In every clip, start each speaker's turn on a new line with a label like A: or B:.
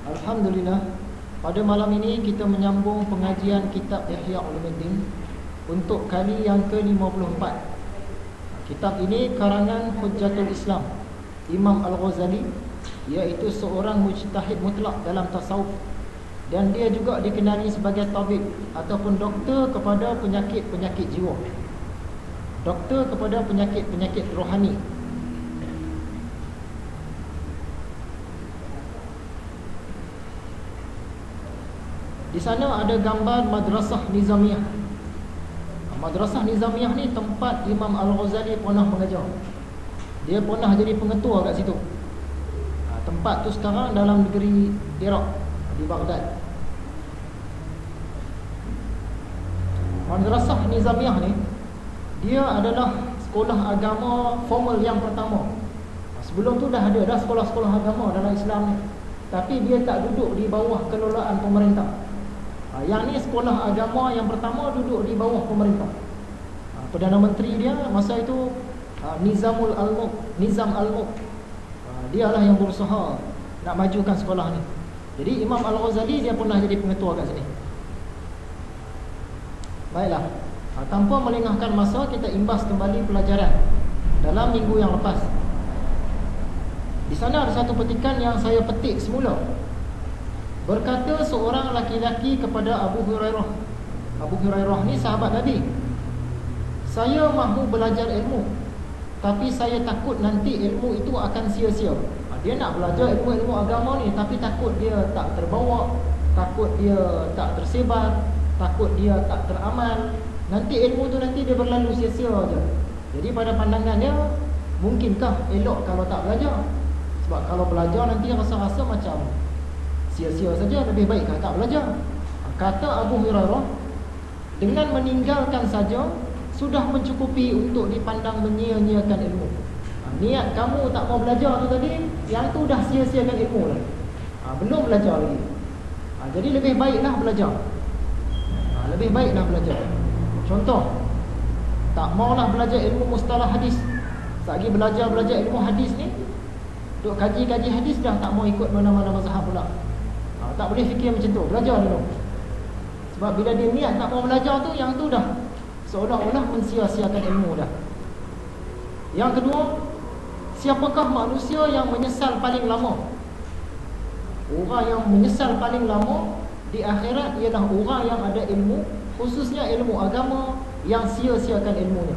A: Alhamdulillah, pada malam ini kita menyambung pengajian kitab Ihya Ulumuddin untuk kali yang ke-54. Kitab ini karangan Hujjatul Islam Imam Al-Ghazali, iaitu seorang mujtahid mutlak dalam tasawuf, dan dia juga dikenali sebagai tabib ataupun doktor kepada penyakit-penyakit jiwa, doktor kepada penyakit-penyakit rohani. Di sana ada gambar Madrasah Nizamiyah. Madrasah Nizamiyah ni tempat Imam Al-Ghazali pernah mengajar. Dia pernah jadi pengetua kat situ. Tempat tu sekarang dalam negeri Iraq, di Baghdad. Madrasah Nizamiyah ni, dia adalah sekolah agama formal yang pertama. Sebelum tu dah ada sekolah-sekolah agama dalam Islam ni, tapi dia tak duduk di bawah kelolaan pemerintah. Yang ni sekolah agama yang pertama duduk di bawah pemerintah. Perdana Menteri dia masa itu Nizam Al-Mulk. Dialah yang berusaha nak majukan sekolah ni. Jadi Imam Al-Ghazali dia pernah jadi pengetua kat sini. Baiklah, tanpa melengahkan masa, kita imbas kembali pelajaran dalam minggu yang lepas. Di sana ada satu petikan yang saya petik semula. Berkata seorang laki-laki kepada Abu Hurairah. Abu Hurairah ni sahabat Nabi. Saya mahu belajar ilmu, tapi saya takut nanti ilmu itu akan sia-sia. Dia nak belajar ilmu-ilmu agama ni, tapi takut dia tak terbawa, takut dia tak tersebar, takut dia tak teramal. Nanti ilmu tu nanti dia berlalu sia-sia aja. Jadi pada pandangan dia, mungkinkah elok kalau tak belajar? Sebab kalau belajar nanti rasa-rasa macam sia-sia saja, lebih baikkah tak belajar? Kata Abu Hurairah, dengan meninggalkan saja sudah mencukupi untuk dipandang menyia-nyiakan ilmu. Niat kamu tak mau belajar tu tadi, yang tu dah sia-siakan ilmu lah. Belum belajar lagi. Jadi lebih baiklah belajar. Lebih baiklah belajar. Contoh, tak maulah belajar ilmu mustalah hadis. Selagi belajar ilmu hadis ni, duk kaji-kaji hadis dah tak mau ikut mana-mana mazhab pula. Tak boleh fikir macam tu, belajar dulu. Sebab bila dia niat tak mau belajar tu, yang tu dah seolah-olah mensia-siakan ilmu dah. Yang kedua, siapakah manusia yang menyesal paling lama? Orang yang menyesal paling lama di akhirat ialah orang yang ada ilmu, khususnya ilmu agama, yang sia-siakan ilmunya.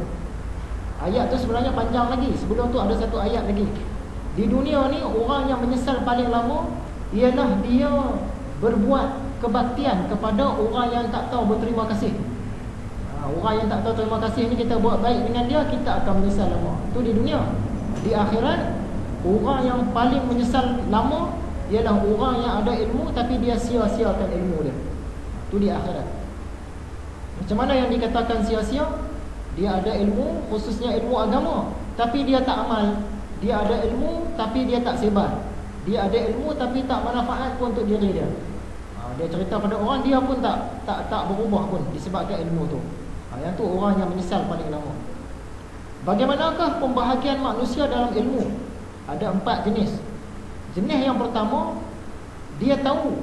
A: Ayat tu sebenarnya panjang lagi. Sebelum tu ada satu ayat lagi. Di dunia ni, orang yang menyesal paling lama ialah dia berbuat kebaktian kepada orang yang tak tahu berterima kasih. Orang yang tak tahu terima kasih ni, kita buat baik dengan dia, kita akan menyesal lama. Itu di dunia. Di akhirat, orang yang paling menyesal lama ialah orang yang ada ilmu tapi dia sia-siakan ilmu dia. Itu di akhirat. Macam mana yang dikatakan sia-sia? Dia ada ilmu, khususnya ilmu agama, tapi dia tak amal. Dia ada ilmu tapi dia tak sebar. Dia ada ilmu tapi tak manfaat pun untuk diri dia. Dia cerita pada orang, dia pun tak berubah pun disebabkan ilmu tu. Yang tu orang yang menyesal paling lama. Bagaimanakah pembahagian manusia dalam ilmu? Ada 4 jenis. Jenis yang pertama, dia tahu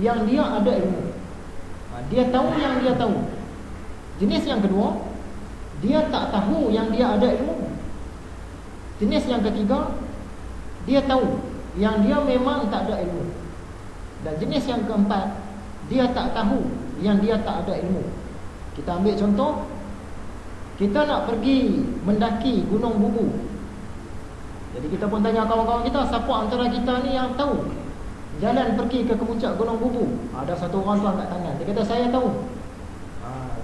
A: yang dia ada ilmu. Dia tahu yang dia tahu. Jenis yang kedua, dia tak tahu yang dia ada ilmu. Jenis yang ketiga, dia tahu yang dia memang tak ada ilmu. Dan jenis yang keempat, dia tak tahu yang dia tak ada ilmu. Kita ambil contoh, kita nak pergi mendaki Gunung Bubu. Jadi kita pun tanya kawan-kawan kita, siapa antara kita ni yang tahu jalan pergi ke kemuncak Gunung Bubu? Ada satu orang tu angkat tangan. Dia kata, saya tahu.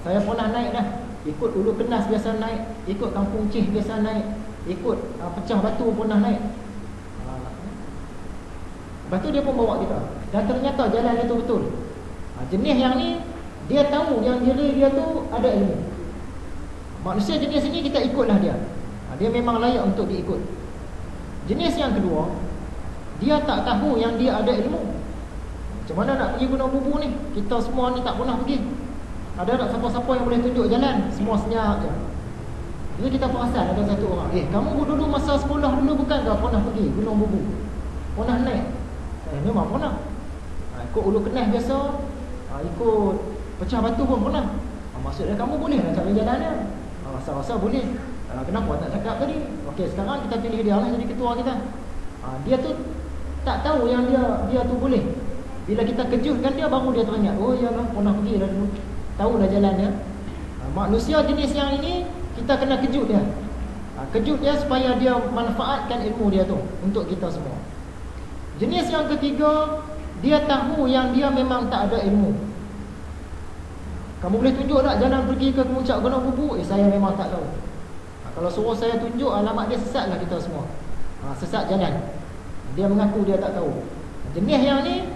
A: Saya pernah naik dah. Ikut Ulu Kenas biasa naik, ikut Kampung Cih biasa naik, ikut Pecah Batu pernah naik. Lepas tu dia pun bawa kita, dan ternyata jalan itu betul. Jenis yang ni, dia tahu yang diri dia tu ada ilmu. Manusia jenis ini kita ikutlah dia. Dia memang layak untuk diikut. Jenis yang kedua, dia tak tahu yang dia ada ilmu. Macam mana nak pergi Gunung Bubu ni? Kita semua ni tak pernah pergi. Ada tak siapa-siapa yang boleh tunjuk jalan? Semua senyap je. Jadi kita perasan ada satu orang, kamu dulu masa sekolah dulu bukan ke pernah pergi Gunung Bubu? Pernah naik? Memang pernah. Ikut ulu kenah biasa, ikut pecah batu pun pernah. Maksudnya kamu boleh nak cari jalan dia. Rasa-rasa boleh. Kenapa tak cakap tadi? Okey, sekarang kita pilih dia lah jadi ketua kita. Dia tu tak tahu yang dia tu boleh. Bila kita kejutkan dia, baru dia teringat, oh ya lah, pernah pergi dah dulu, tahu dah jalan dia. Manusia jenis yang ini kita kena kejut dia. Kejut dia supaya dia manfaatkan ilmu dia tu untuk kita semua. Jenis yang ketiga, dia tahu yang dia memang tak ada ilmu. Kamu boleh tunjuk tak jalan pergi ke Kemuncak Gunung Bubu? Saya memang tak tahu. Kalau suruh saya tunjuk alamat dia, sesatlah kita semua. Sesat jalan. Dia mengaku dia tak tahu. Jenis yang ni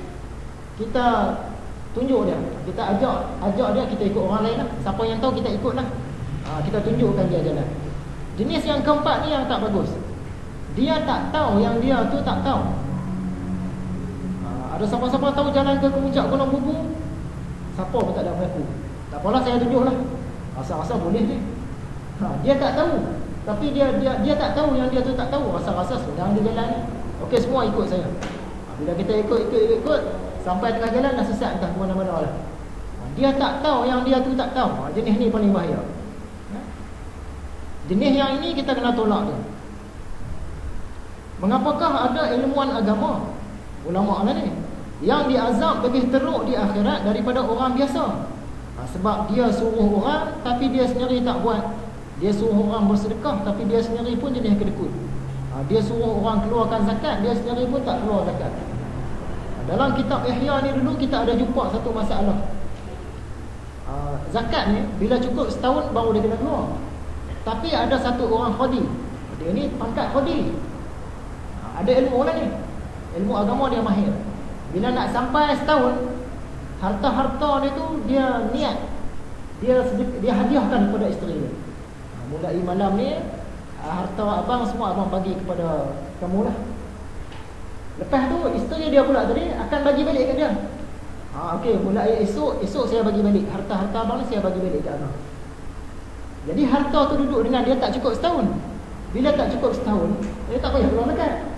A: kita tunjuk dia, kita ajak dia, kita ikut orang lain lah. Siapa yang tahu kita ikutlah. Kita tunjukkan dia jalan. Jenis yang keempat ni yang tak bagus. Dia tak tahu yang dia tu tak tahu. Ada siapa-siapa tahu jalan ke Kemuncak Gunung Bubu? Siapa pun tak ada mengaku. Tak apalah, saya tunjuklah. Rasa-rasa boleh ni. Dia tak tahu. Tapi dia tak tahu yang dia tu tak tahu. Rasa-rasa sedang dia jalan ni. Okey, semua ikut saya. Bila kita ikut sampai tengah jalan dah sesat entah ke mana-mana lah. Dia tak tahu yang dia tu tak tahu. Jenis ni paling bahaya. Jenis yang ini kita kena tolak dia. Mengapakah ada ilmuwan agama, ulama lah ni, yang diazab lebih teruk di akhirat daripada orang biasa? Sebab dia suruh orang tapi dia sendiri tak buat. Dia suruh orang bersedekah tapi dia sendiri pun jenis kedekut. Dia suruh orang keluarkan zakat, dia sendiri pun tak keluar zakat. Dalam kitab Ihya ni dulu kita ada jumpa satu masalah. Zakat ni bila cukup setahun baru dia kena keluar. Tapi ada satu orang khadi. Dia ni pangkat khadi. Ada ilmu lah ni. Ilmu agama dia mahir. Bila nak sampai setahun, harta-harta dia tu dia niat, dia hadiahkan kepada isteri dia. Mulai malam ni, harta abang semua abang bagi kepada kamu lah. Lepas tu isteri dia pula tadi akan bagi balik kat dia. Okey, mulai esok saya bagi balik harta-harta abang ni, saya bagi balik kat abang. Jadi harta tu duduk dengan dia tak cukup setahun. Bila tak cukup setahun, dia tak payah keluar zakat.